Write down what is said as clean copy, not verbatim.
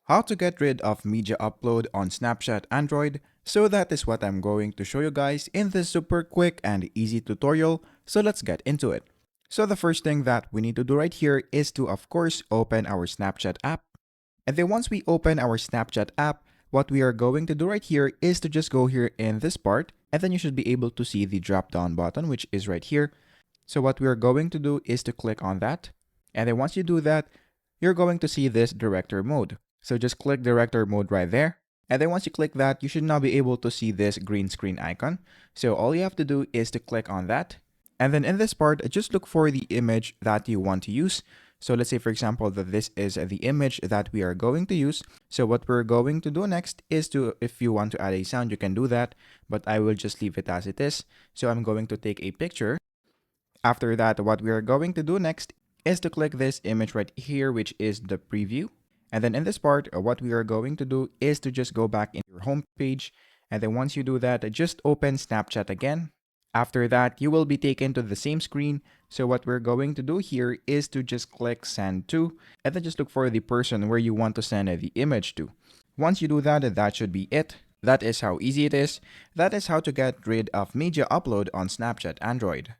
How to get rid of media upload on Snapchat Android. So that is what I'm going to show you guys in this super quick and easy tutorial. So let's get into it. So the first thing that we need to do right here is to of course open our Snapchat app. And then once we open our Snapchat app, what we are going to do right here is to just go here in this part, and then you should be able to see the drop down button, which is right here. So what we are going to do is to click on that. And then once you do that, you're going to see this director mode. So just click director mode right there. And then once you click that, you should now be able to see this green screen icon. So all you have to do is to click on that. And then in this part, just look for the image that you want to use. So let's say, for example, that this is the image that we are going to use. So what we're going to do next is to, if you want to add a sound, you can do that, but I will just leave it as it is. So I'm going to take a picture. After that, what we are going to do next is to click this image right here, which is the preview. And then in this part, what we are going to do is to just go back in your home page. And then once you do that, just open Snapchat again. After that, you will be taken to the same screen. So what we're going to do here is to just click send to, and then just look for the person where you want to send the image to. Once you do that, that should be it. That is how easy it is. That is how to get rid of media upload on Snapchat Android.